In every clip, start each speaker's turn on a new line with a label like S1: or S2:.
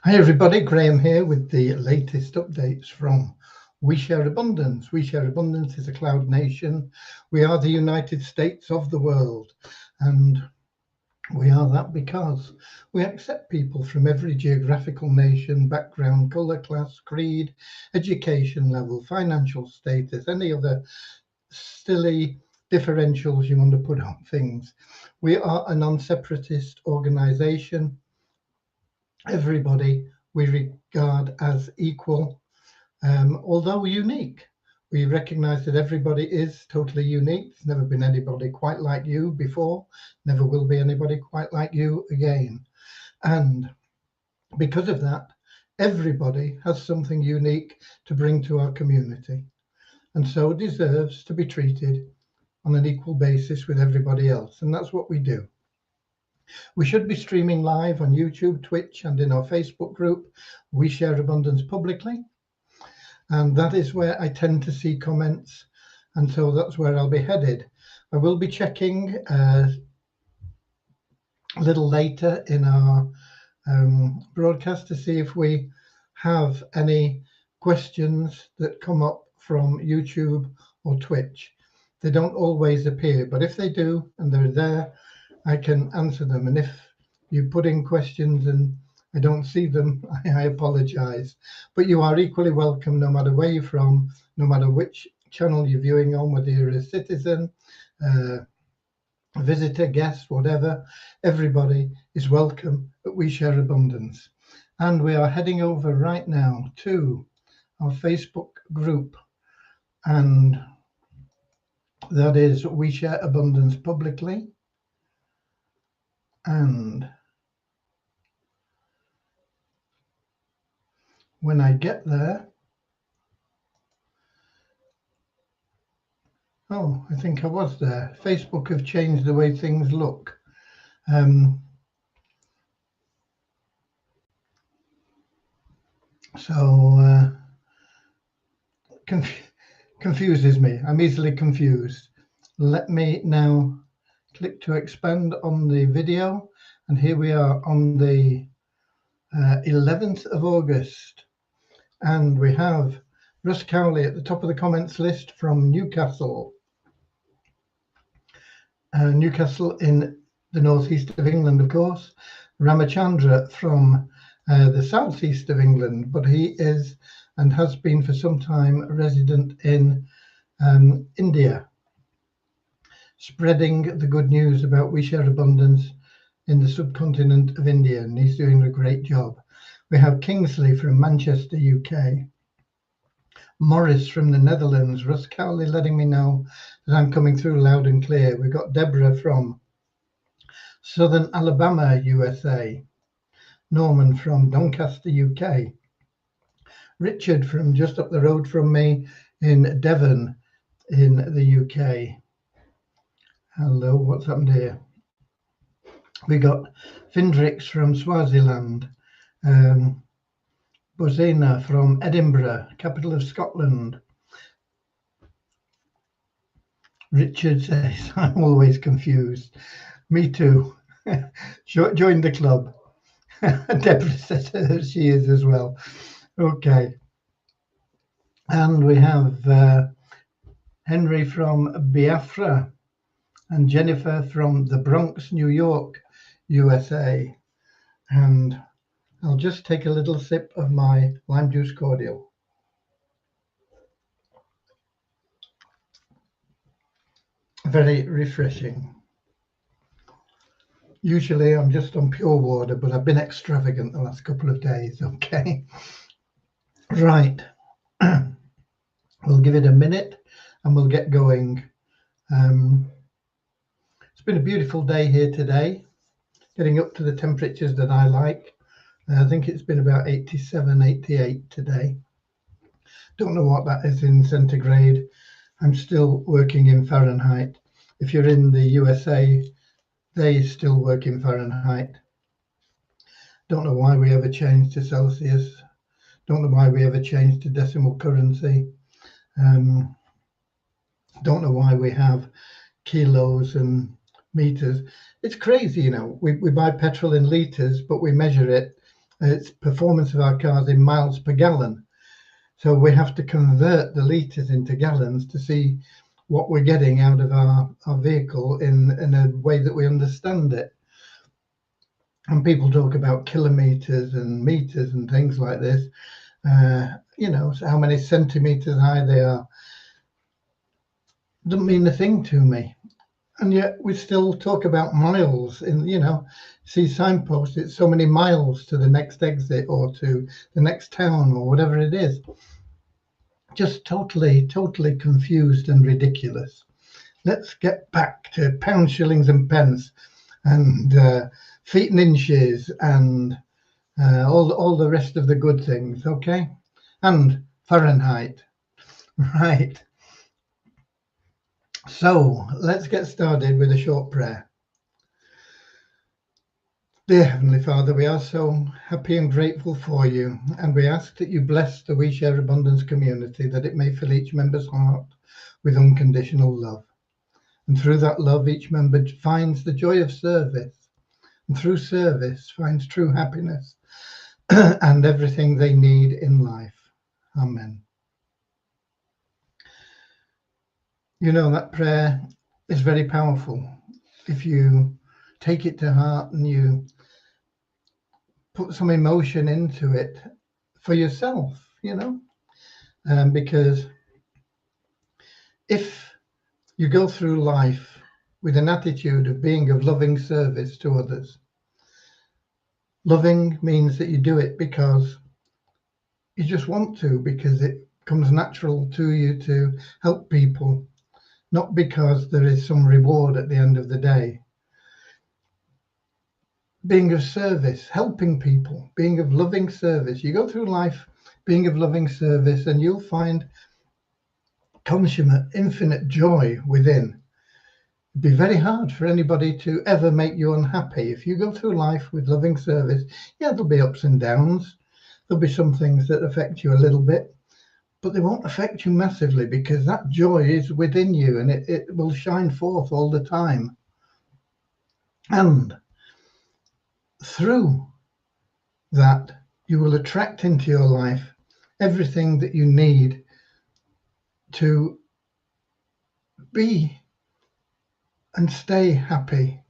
S1: Hi everybody, Graham here with the latest updates from We Share Abundance. We Share Abundance is a cloud nation. We are the United States of the world, and we are that because we accept people from every geographical nation, background, colour, class, creed, education level, financial status, any other silly differentials you want to put on things. We are a non-separatist organisation. Everybody we regard as equal, although unique. We recognize that everybody is totally unique. There's never been anybody quite like you before, never will be anybody quite like you again. And because of that, everybody has something unique to bring to our community, and so deserves to be treated on an equal basis with everybody else. And that's what we do. We should be streaming live on YouTube, Twitch, and in our Facebook group, We Share Abundance Publicly. And that is where I tend to see comments. And so that's where I'll be headed. I will be checking a little later in our broadcast to see if we have any questions that come up from YouTube or Twitch. They don't always appear, but if they do and they're there, I can answer them. And if you put in questions and I don't see them, I apologize. But you are equally welcome no matter where you're from, no matter which channel you're viewing on, whether you're a citizen, a visitor, guest, whatever. Everybody is welcome at We Share Abundance. And we are heading over right now to our Facebook group, and that is We Share Abundance Publicly. And when I get there, oh, I think I was there. Facebook have changed the way things look. Confuses me. I'm easily confused. Let me now click to expand on the video, and here we are on the 11th of August, and we have Russ Cowley at the top of the comments list from Newcastle. Newcastle in the northeast of England, of course. Ramachandra from the southeast of England, but he is and has been for some time a resident in India, spreading the good news about We Share Abundance in the subcontinent of India, and he's doing a great job. We have Kingsley from Manchester, UK. Morris from the Netherlands. Russ Cowley letting me know that I'm coming through loud and clear. We've got Deborah from Southern Alabama, USA. Norman from Doncaster, UK. Richard from just up the road from me in Devon in the UK. Hello, what's happened here? We got Findrix from Swaziland. Bozena from Edinburgh, capital of Scotland. Richard says, I'm always confused. Me too. Join the club. Deborah says she is as well. Okay. And we have Henry from Biafra and Jennifer from the Bronx, New York, USA. And I'll just take a little sip of my lime juice cordial. Very refreshing. Usually I'm just on pure water, but I've been extravagant the last couple of days, okay? Right. We'll give it a minute and we'll get going. It's been a beautiful day here today, getting up to the temperatures that I like. I think it's been about 87, 88 today. Don't know what that is in centigrade. I'm still working in Fahrenheit. If you're in the USA, they still work in Fahrenheit. Don't know why we ever changed to Celsius. Don't know why we ever changed to decimal currency. Don't know why we have kilos and meters. It's crazy, you know. We buy petrol in liters, but we measure it It's performance of our cars in miles per gallon. So we have to convert the litres into gallons to see what we're getting out of our vehicle in a way that we understand it. And people talk about kilometres and metres and things like this. You know, so how many centimetres high they are doesn't mean a thing to me. And yet we still talk about miles in, you know, see signposts, it's so many miles to the next exit or to the next town or whatever it is. Just totally confused and ridiculous. Let's get back to pounds, shillings and pence and feet and inches and all the rest of the good things, okay? And Fahrenheit, right? So let's get started with a short prayer. Dear Heavenly Father, we are so happy and grateful for you, and we ask that you bless the We Share Abundance community, that it may fill each member's heart with unconditional love. And through that love, each member finds the joy of service, and through service finds true happiness and everything they need in life. Amen. You know, that prayer is very powerful if you take it to heart and you put some emotion into it for yourself, you know, because if you go through life with an attitude of being of loving service to others, loving means that you do it because you just want to, because it comes natural to you to help people, not because there is some reward at the end of the day. Being of service, helping people, being of loving service. You go through life being of loving service and you'll find consummate, infinite joy within. It'd be very hard for anybody to ever make you unhappy. If you go through life with loving service, yeah, there'll be ups and downs. There'll be some things that affect you a little bit, but they won't affect you massively because that joy is within you and it will shine forth all the time. And through that, you will attract into your life everything that you need to be and stay happy.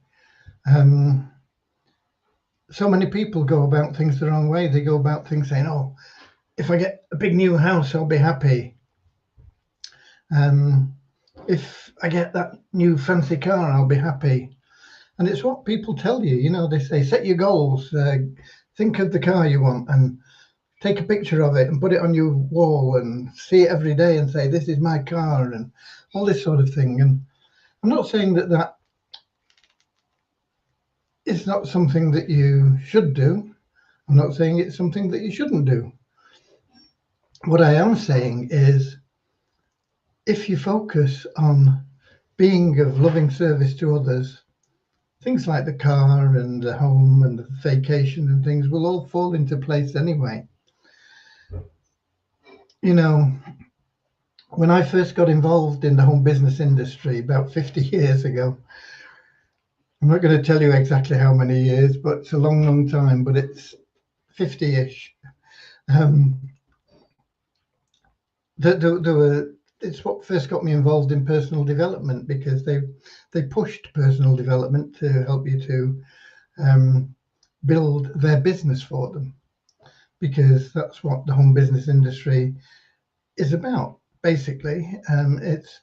S1: So many people go about things the wrong way. They go about things saying, oh, if I get a big new house, I'll be happy. If I get that new fancy car, I'll be happy. And it's what people tell you. You know, they say, set your goals, think of the car you want and take a picture of it and put it on your wall and see it every day and say, this is my car and all this sort of thing. And I'm not saying that that is not something that you should do. I'm not saying it's something that you shouldn't do. What I am saying is, if you focus on being of loving service to others, things like the car and the home and the vacation and things will all fall into place anyway. You know, when I first got involved in the home business industry about 50 years ago, I'm not going to tell you exactly how many years, but it's a long time, but it's 50-ish. It's what first got me involved in personal development, because they pushed personal development to help you to build their business for them, because that's what the home business industry is about, basically. It's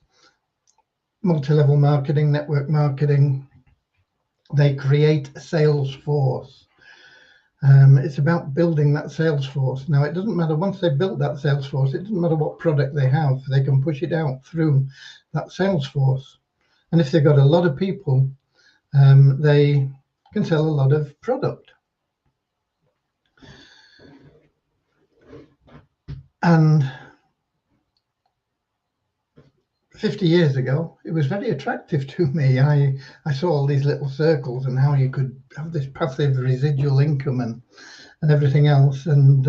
S1: multi-level marketing, network marketing. They create a sales force. It's about building that sales force. Now, it doesn't matter, once they've built that sales force, it doesn't matter what product they have, they can push it out through that sales force. And if they've got a lot of people, they can sell a lot of product. And 50 years ago, it was very attractive to me. I saw all these little circles and how you could have this passive residual income and everything else. And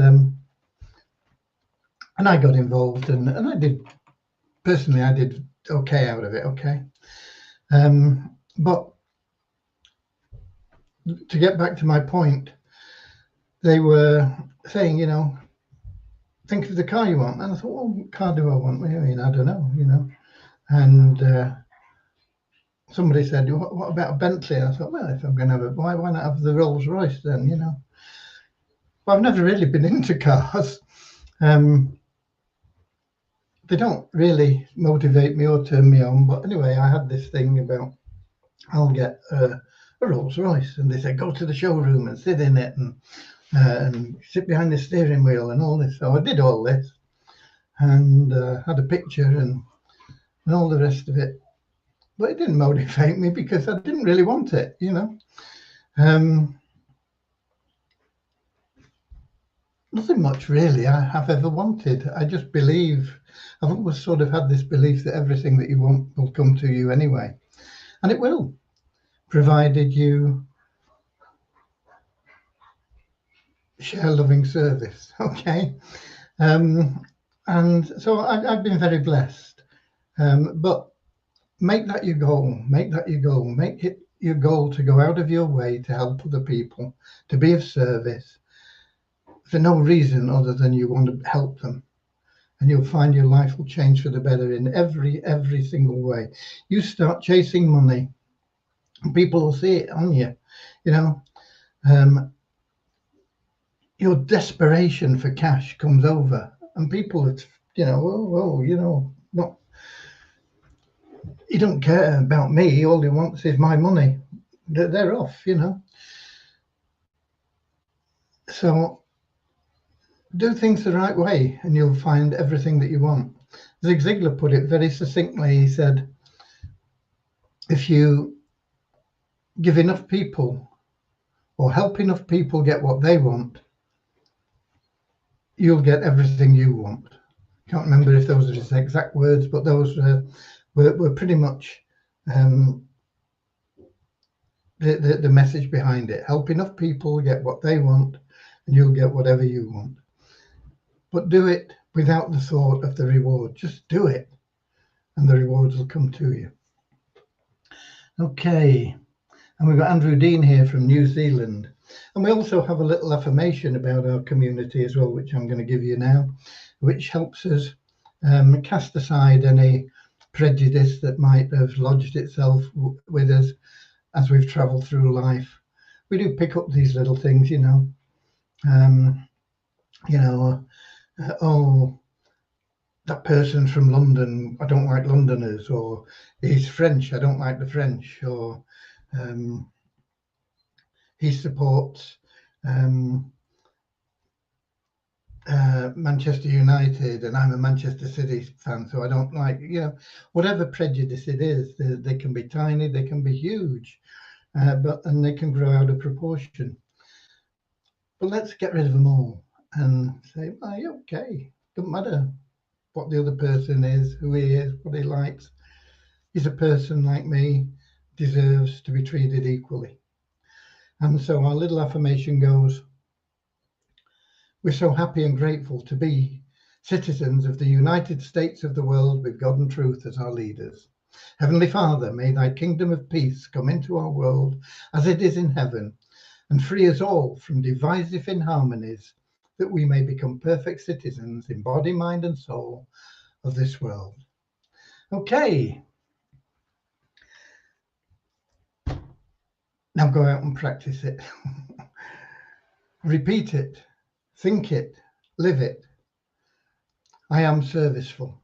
S1: I got involved and I did, personally, I did okay out of it, okay. But to get back to my point, they were saying, you know, think of the car you want. And I thought, well, what car do I want? I mean, I don't know, you know. And somebody said, what about a Bentley? And I thought, well, if I'm going to have why not have the Rolls Royce then, you know? But I've never really been into cars. They don't really motivate me or turn me on. But anyway, I had this thing about I'll get a Rolls Royce, and they said go to the showroom and sit in it and sit behind the steering wheel and all this. So I did all this and had a picture and all the rest of it. But it didn't motivate me because I didn't really want it, you know. Nothing much really I have ever wanted. I just believe, I've always sort of had this belief that everything that you want will come to you anyway. And it will, provided you share loving service, okay? And so I've been very blessed. But make that your goal, make that your goal, make it your goal to go out of your way to help other people, to be of service, for no reason other than you want to help them. And you'll find your life will change for the better in every single way. You start chasing money, people will see it on you, you know. Your desperation for cash comes over, and people are, you know, oh, you know, not, he don't care about me. All he wants is my money. They're off, you know. So do things the right way, and you'll find everything that you want. Zig Ziglar put it very succinctly. He said, if you give enough people or help enough people get what they want, you'll get everything you want. Can't remember if those are his exact words, but those were pretty much the message behind it. Help enough people get what they want, and you'll get whatever you want. But do it without the thought of the reward. Just do it, and the rewards will come to you. Okay, and we've got Andrew Dean here from New Zealand. And we also have a little affirmation about our community as well, which I'm going to give you now, which helps us cast aside any prejudice that might have lodged itself with us as we've traveled through life. We do pick up these little things, you know. Oh, that person's from London, I don't like Londoners, or he's French, I don't like the French, or he supports Manchester United and I'm a Manchester City fan, so I don't like, you know, whatever prejudice it is. They can be tiny, they can be huge, and they can grow out of proportion. But let's get rid of them all and say, well, okay, doesn't matter what the other person is, who he is, what he likes. He's a person like me, deserves to be treated equally. And so our little affirmation goes, we're so happy and grateful to be citizens of the United States of the world with God and truth as our leaders. Heavenly Father, may thy kingdom of peace come into our world as it is in heaven, and free us all from divisive inharmonies, that we may become perfect citizens in body, mind, and soul of this world. Okay. Now go out and practice it. Repeat it, think it, live it. I am serviceful.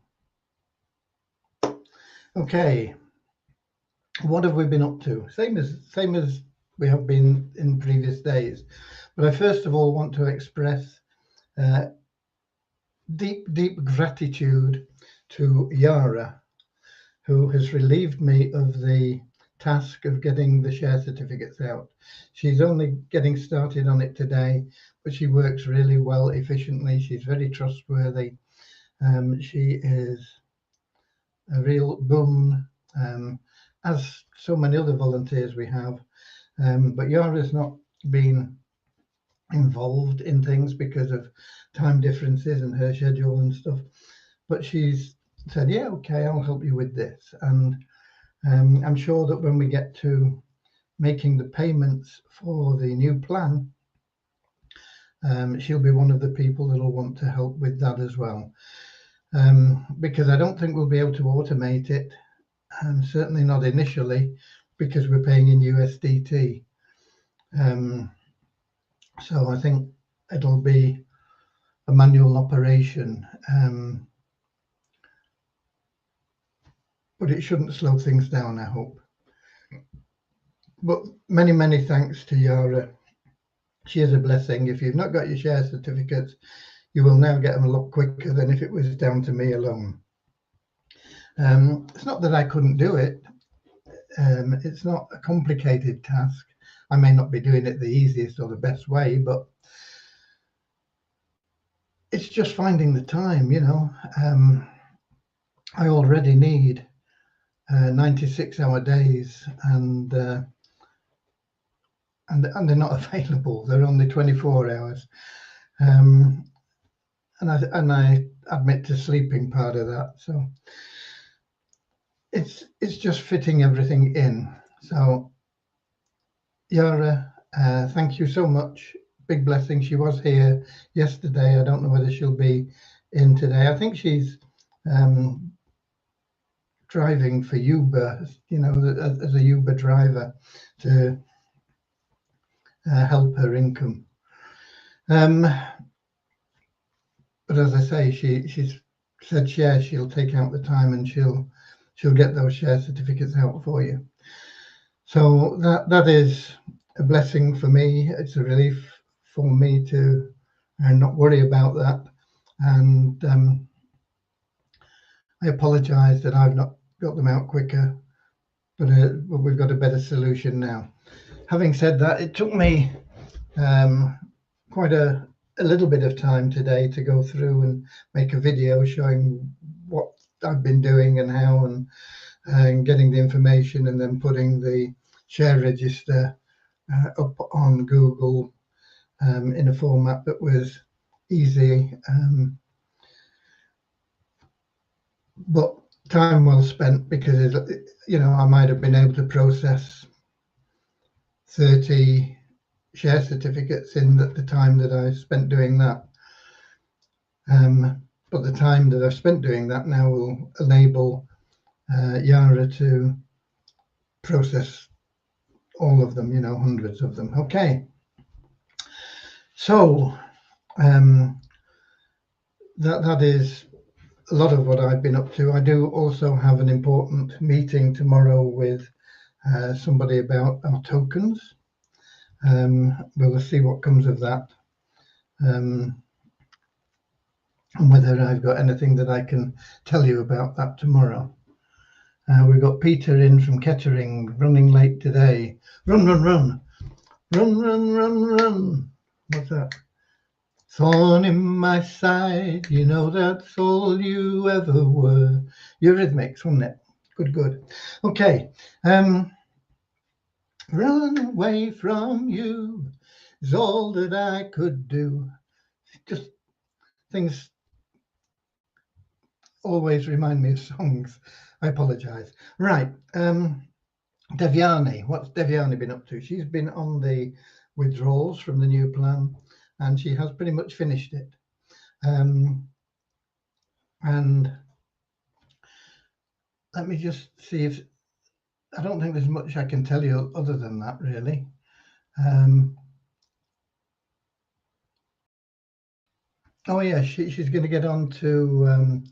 S1: Okay. What have we been up to? Same as we have been in previous days. But I first of all want to express deep gratitude to Yara, who has relieved me of the task of getting the share certificates out. She's only getting started on it today, but she works really well, efficiently. She's very trustworthy. She is a real boon, as so many other volunteers we have. But Yara's not been involved in things because of time differences and her schedule and stuff. But she's said, yeah, okay, I'll help you with this. And I'm sure that when we get to making the payments for the new plan, she'll be one of the people that will want to help with that as well. Because I don't think we'll be able to automate it, and certainly not initially, because we're paying in USDT. So I think it'll be a manual operation, but it shouldn't slow things down, I hope. But many, many thanks to Yara. She is a blessing. If you've not got your share certificates, you will now get them a lot quicker than if it was down to me alone. It's not that I couldn't do it. It's not a complicated task. I may not be doing it the easiest or the best way, but it's just finding the time, you know. I already need 96-hour days, and they're not available. They're only 24 hours. And I admit to sleeping part of that. So it's just fitting everything in. So Yara, thank you so much. Big blessing. She was here yesterday. I don't know whether she'll be in today. I think she's driving for Uber, you know, as a Uber driver to help her income. But as I say, she's said share, she'll take out the time and she'll get those share certificates out for you. So that is a blessing for me. It's a relief for me to not worry about that. And I apologize that I've not got them out quicker, but we've got a better solution now. Having said that, it took me quite a little bit of time today to go through and make a video showing what I've been doing and how, and getting the information, and then putting the share register up on Google in a format that was easy, but time well spent, because you know, I might have been able to process 30 share certificates in the time that I spent doing that. But the time that I've spent doing that now will enable Yara to process all of them, you know, hundreds of them. Okay. So that is a lot of what I've been up to. I do also have an important meeting tomorrow with somebody about our tokens. We'll see what comes of that, and whether I've got anything that I can tell you about that tomorrow. We've got Peter in from Kettering, running late today. Run, run, run. Run, run, run, run. What's that? Thorn in my side, you know that's all you ever were. Eurythmics, wasn't it? Good, good. Okay. Run away from you is all that I could do. Just things always remind me of songs. I apologize. Right. Devyani, what's Devyani been up to? She's been on the withdrawals from the new plan, and she has pretty much finished it. And let me just see if, I don't think there's much I can tell you other than that, really. Oh yeah, she's going to get on to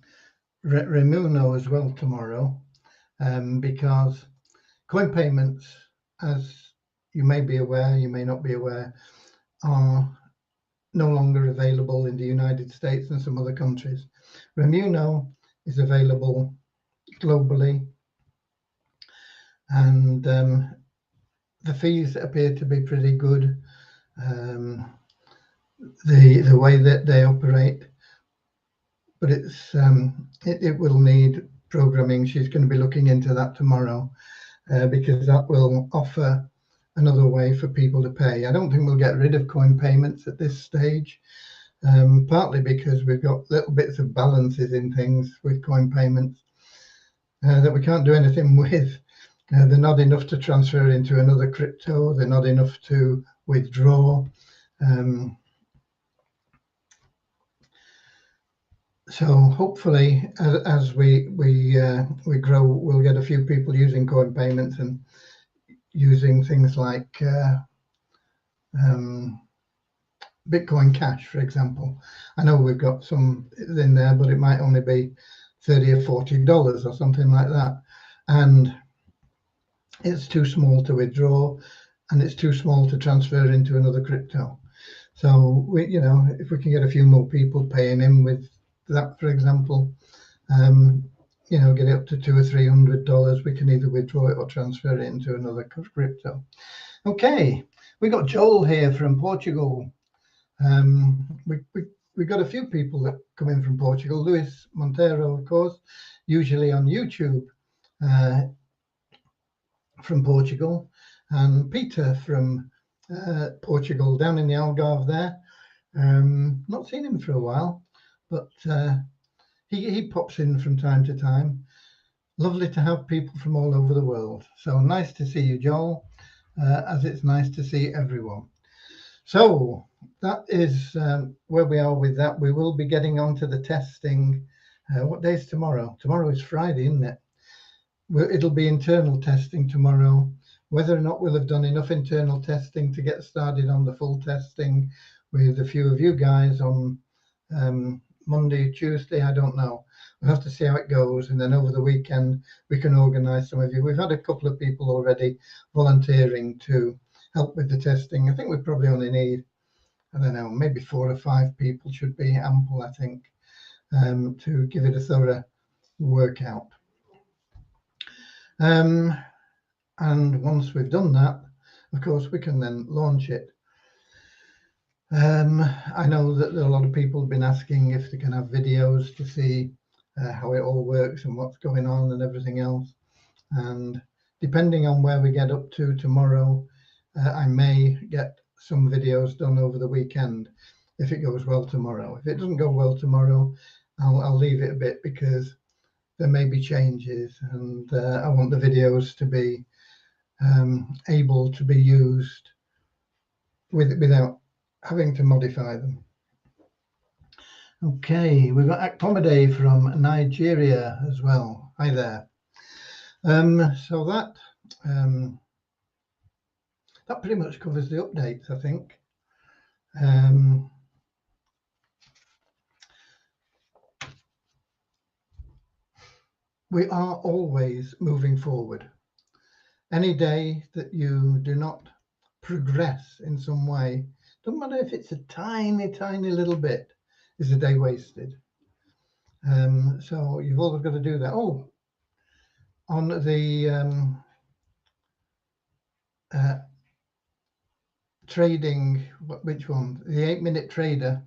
S1: Remuno as well tomorrow, because coin payments, as you may be aware, you may not be aware, are no longer available in the United States and some other countries. Remuno is available globally, and the fees appear to be pretty good. The way that they operate, but it's it will need programming. She's going to be looking into that tomorrow, because that will offer another way for people to pay. I don't think we'll get rid of coin payments at this stage, partly because we've got little bits of balances in things with coin payments that we can't do anything with. They're not enough to transfer into another crypto. They're not enough to withdraw. So hopefully, as we grow, we'll get a few people using coin payments and using things like Bitcoin Cash, for example. I know we've got some in there, but it might only be $30 or $40 or something like that, and it's too small to withdraw, and it's too small to transfer into another crypto. So we, if we can get a few more people paying in with that, for example, get it up to $200 or $300, we can either withdraw it or transfer it into another crypto. Okay, we got Joel here from Portugal. We got a few people that come in from Portugal. Luis Monteiro, of course, usually on YouTube from Portugal, and Peter from Portugal down in the Algarve there. Not seen him for a while, but he pops in from time to time. Lovely to have people from all over the world. So nice to see you, Joel, as it's nice to see everyone. So that is where we are with that. We will be getting on to the testing. What day is tomorrow? Tomorrow is Friday, isn't it? It'll be internal testing tomorrow. Whether or not we'll have done enough internal testing to get started on the full testing with a few of you guys on Monday, Tuesday, I don't know. We'll have to see how it goes, and then over the weekend we can organise some of you. We've had a couple of people already volunteering to help with the testing. I think we probably only need, I don't know, maybe 4 or 5 people should be ample, I think, to give it a thorough workout. And once we've done that, of course, we can then launch it. I know that a lot of people have been asking if they can have videos to see how it all works and what's going on and everything else. And depending on where we get up to tomorrow, I may get some videos done over the weekend if it goes well tomorrow. If it doesn't go well tomorrow, I'll leave it a bit, because there may be changes, and I want the videos to be able to be used without having to modify them. Okay, we've got Akpomade from Nigeria as well. Hi there. So that pretty much covers the updates, I think. We are always moving forward. Any day that you do not progress in some way, doesn't matter if it's a tiny, tiny little bit, is a day wasted. So you've always got to do that. Oh, on the trading, which one? The 8-minute trader.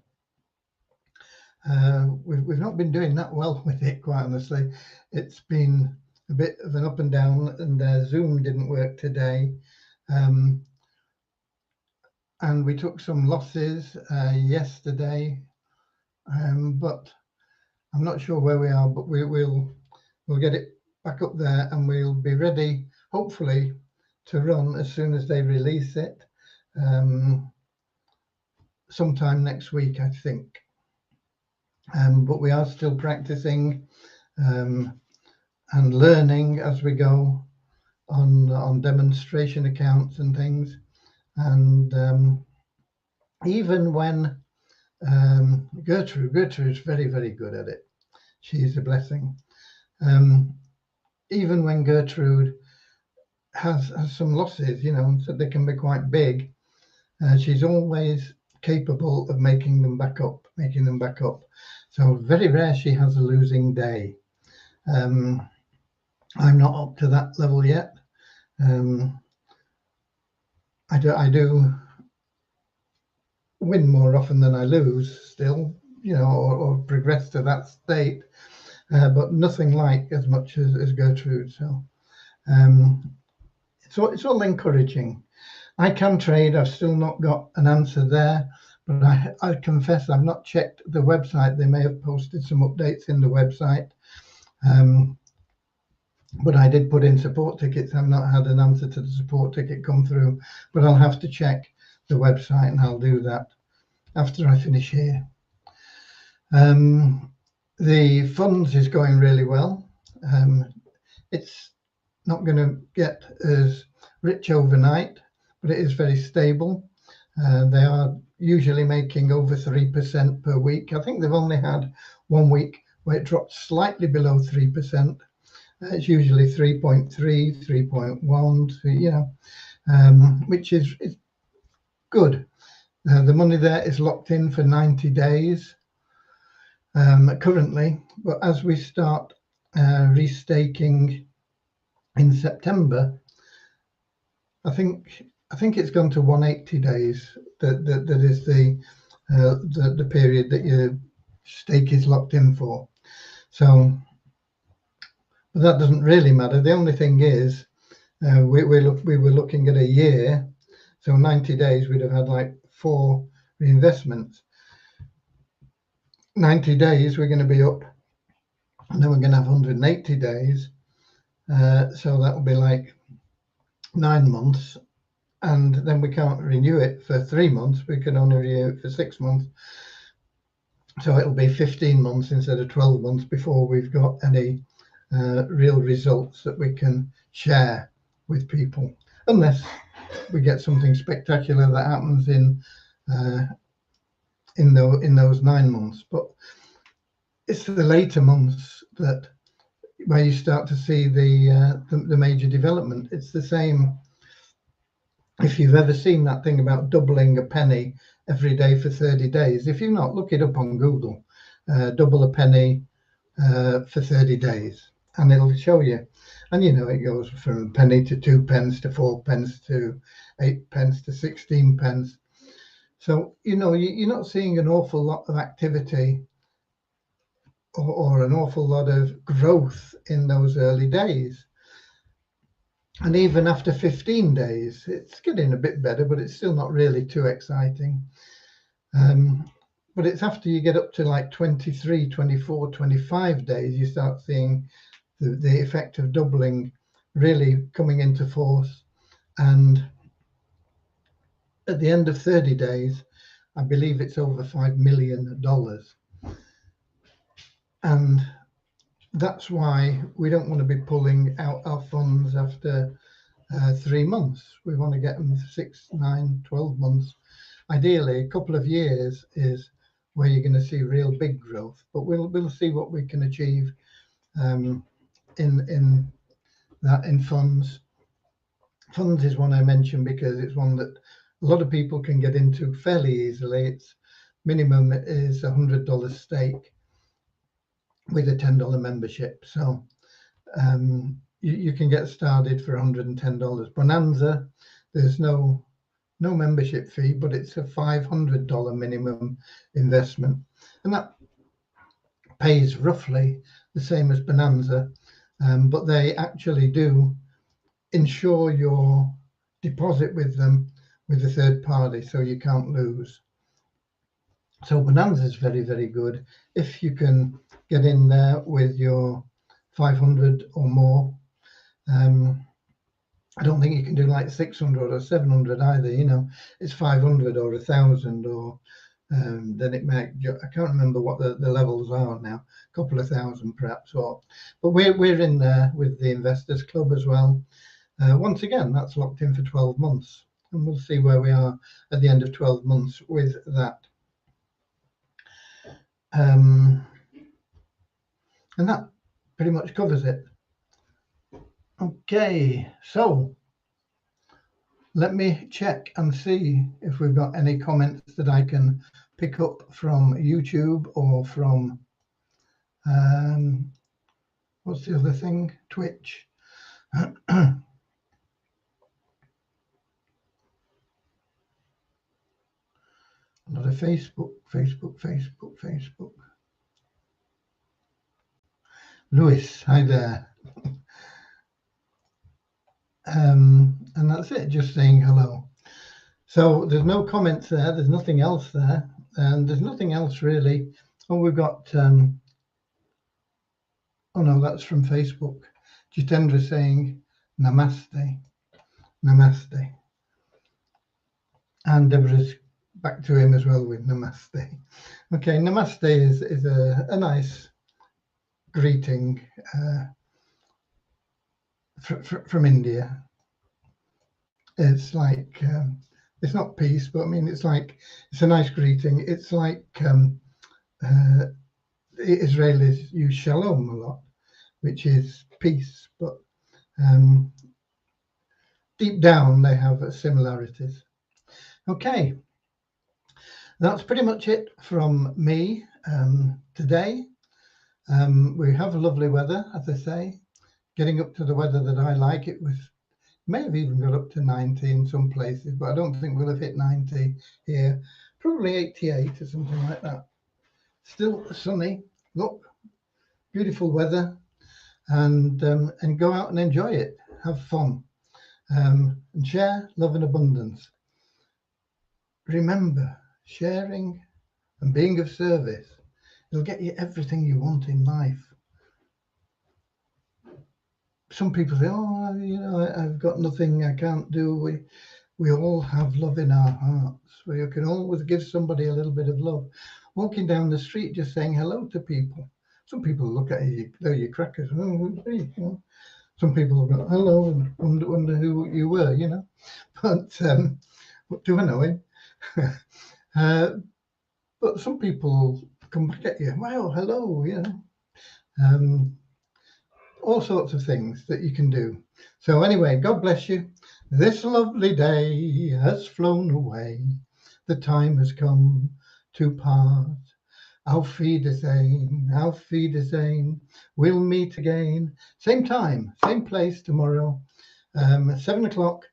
S1: We've not been doing that well with it, quite honestly. It's been a bit of an up and down, and Zoom didn't work today. And we took some losses yesterday, but I'm not sure where we are, but we'll get it back up there, and we'll be ready, hopefully, to run as soon as they release it, sometime next week, I think. But we are still practicing and learning as we go on demonstration accounts and things. And even when Gertrude is very, very good at it. She's a blessing. Even when Gertrude has some losses, so they can be quite big, she's always capable of making them back up. So very rare she has a losing day. I'm not up to that level yet. I do win more often than I lose still, or progress to that state, but nothing like as much as Gertrude. So it's all encouraging. I can trade. I've still not got an answer there, but I confess I've not checked the website. They may have posted some updates in the website, but I did put in support tickets. I've not had an answer to the support ticket come through, but I'll have to check the website, and I'll do that after I finish here. The funds is going really well. It's not going to get as rich overnight, but it is very stable. They are usually making over 3% per week. I think they've only had 1 week where it dropped slightly below 3%. It's usually 3.3, 3.1, which is good. The money there is locked in for 90 days currently, but as we start restaking in September, I think it's gone to 180 days. That is the period that your stake is locked in for. So, but that doesn't really matter. The only thing is, we were looking at a year, so 90 days we'd have had like 4 reinvestments. 90 days we're going to be up, and then we're going to have 180 days. So that will be like 9 months. And then we can't renew it for 3 months. We can only renew it for 6 months. So it'll be 15 months instead of 12 months before we've got any real results that we can share with people, unless we get something spectacular that happens in those 9 months. But it's the later months that where you start to see the major development. It's the same. If you've ever seen that thing about doubling a penny every day for 30 days, if you've not, look it up on Google, double a penny for 30 days, and it'll show you. And it goes from a penny to 2 pence to 4 pence to 8 pence to 16 pence. So, you're not seeing an awful lot of activity or an awful lot of growth in those early days. And even after 15 days, it's getting a bit better, but it's still not really too exciting. But it's after you get up to like 23, 24, 25 days, you start seeing the effect of doubling really coming into force. And at the end of 30 days, I believe it's over $5 million. And that's why we don't want to be pulling out our funds after 3 months. We want to get them 6, 9, 12 months. Ideally, a couple of years is where you're going to see real big growth. But we'll see what we can achieve in funds. Funds is one I mentioned because it's one that a lot of people can get into fairly easily. Its minimum is $100 stake with a $10 membership. So you can get started for $110. Bonanza, there's no membership fee, but it's a $500 minimum investment, and that pays roughly the same as Bonanza, but they actually do insure your deposit with them with a third party, so you can't lose. So Bonanza is very, very good if you can get in there with your 500 or more. I don't think you can do like 600 or 700 either. It's 500 or 1,000, or then it may. I can't remember what the levels are now. A couple of thousand perhaps. But we're in there with the Investors Club as well. Once again, that's locked in for 12 months, and we'll see where we are at the end of 12 months with that. And that pretty much covers it. Okay, so let me check and see if we've got any comments that I can pick up from YouTube or from, what's the other thing? Twitch. A lot of Facebook. Lewis, hi there. And that's it, just saying hello. So there's no comments there, there's nothing else there, and there's nothing else really. Oh, we've got, oh no, that's from Facebook. Jitendra saying namaste. And Deborah's back to him as well with namaste. Okay, namaste is a nice greeting from India. It's like, it's not peace, but I mean, it's a nice greeting. It's like the Israelis use shalom a lot, which is peace, but deep down they have similarities. Okay, that's pretty much it from me today. We have lovely weather, as I say, getting up to the weather that I like. It may have even got up to 90 in some places, but I don't think we'll have hit 90 here. Probably 88 or something like that. Still sunny. Look, beautiful weather, and go out and enjoy it. Have fun, and share love and abundance. Remember, sharing and being of service, it'll get you everything you want in life. Some people say, oh, I've got nothing, I can't do. We all have love in our hearts. We can always give somebody a little bit of love. Walking down the street, just saying hello to people. Some people look at you, they're your crackers. Oh, who's he? Some people go, hello, and wonder who you were, But what do I know him? But some people come back at you. Wow, hello, all sorts of things that you can do. So anyway, God bless you. This lovely day has flown away. The time has come to part. Auf Wiedersehen, auf Wiedersehen. We'll meet again. Same time, same place tomorrow. 7 o'clock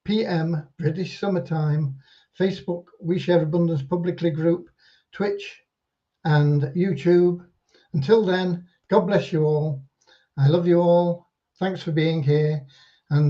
S1: p.m. British summertime. Facebook, We Share Abundance Publicly group, Twitch and YouTube. Until then, God bless you all. I love you all. Thanks for being here. And